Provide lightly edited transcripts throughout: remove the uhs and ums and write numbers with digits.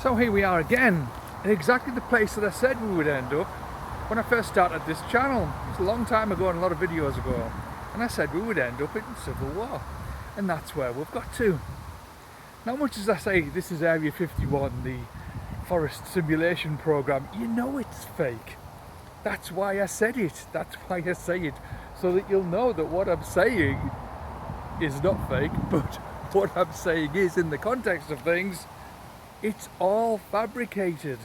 So here we are again, in exactly the place that I said we would end up when I first started this channel. It was a long time ago and a lot of videos ago, and I said we would end up in civil war, and that's where we've got to. Now, much as I say this is Area 51, the forest simulation program, you know it's fake. That's why I said it. That's why I say it, so that you'll know that what I'm saying is not fake, but what I'm saying is, in the context of things, it's all fabricated.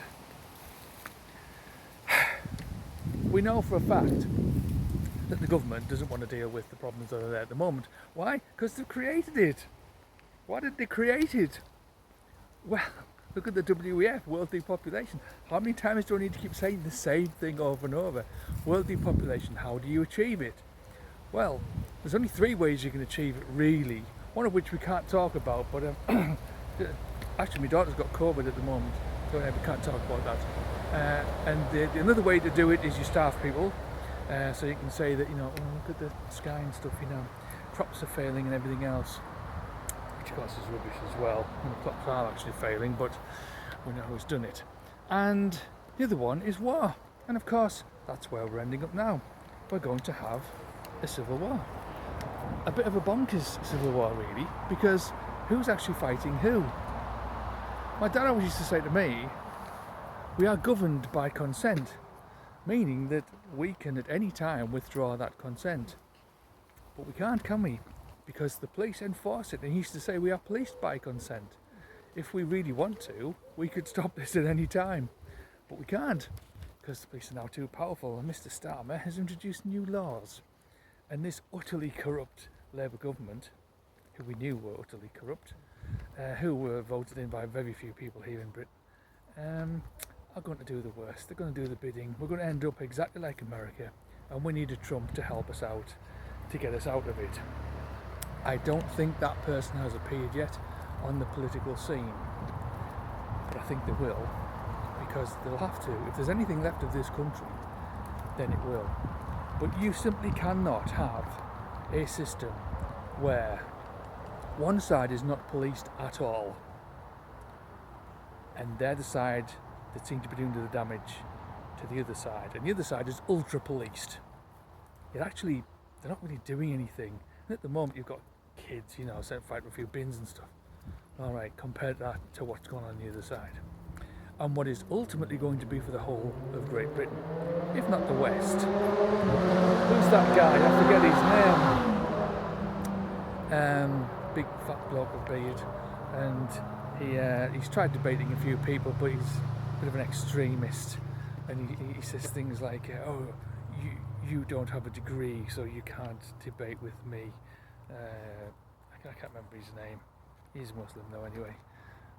We know for a fact that the government doesn't want to deal with the problems that are there at the moment. Why? Because they've created it. Why did they create it? Well, look at the WEF, World Depopulation. How many times do I need to keep saying the same thing over and over? World depopulation, how do you achieve it? Well, there's only three ways you can achieve it, really. One of which we can't talk about, but actually my daughter's got COVID at the moment, so we can't talk about that. And another way to do it is you starve people, so you can say that, oh, look at the sky and stuff, crops are failing and everything else, which of course is rubbish as well. The crops are actually failing, but we know who's done it. And the other one is war, and of course that's where we're ending up now. We're going to have a civil war. A bit of a bonkers civil war, really, because who's actually fighting who? My dad always used to say to me, we are governed by consent, meaning that we can at any time withdraw that consent. But we can't, can we? Because the police enforce it, and he used to say we are policed by consent. If we really want to, we could stop this at any time. But we can't, because the police are now too powerful, and Mr. Starmer has introduced new laws. And this utterly corrupt Labour government, who we knew were utterly corrupt, who were voted in by very few people here in Britain, are going to do the worst. They're going to do the bidding. We're going to end up exactly like America, and we need a Trump to help us out, to get us out of it. I don't think that person has appeared yet on the political scene, but I think they will, because they'll have to. If there's anything left of this country, then it will. But you simply cannot have a system where one side is not policed at all, and they're the side that seem to be doing the damage to the other side, and the other side is ultra policed. They're not really doing anything. And at the moment you've got kids, set fighting with a few bins and stuff. Alright, compare that to what's going on the other side. And what is ultimately going to be for the whole of Great Britain, if not the West. Who's that guy? I forget his name. Big fat bloke with beard, and he's tried debating a few people, but he's a bit of an extremist, and he says things like, "Oh, you don't have a degree, so you can't debate with me." I can't remember his name. He's Muslim though, anyway.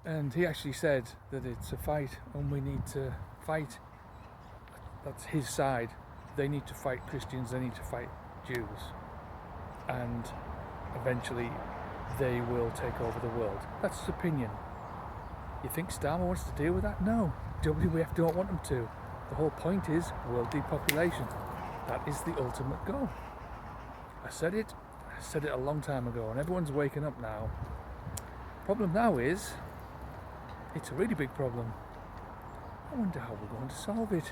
And he actually said that it's a fight, and we need to fight. That's his side. They need to fight Christians, they need to fight Jews. And eventually they will take over the world. That's his opinion. You think Starmer wants to deal with that? No. WWF don't want him to. The whole point is world depopulation. That is the ultimate goal. I said it a long time ago, and everyone's waking up now. Problem now is, it's a really big problem. I wonder how we're going to solve it.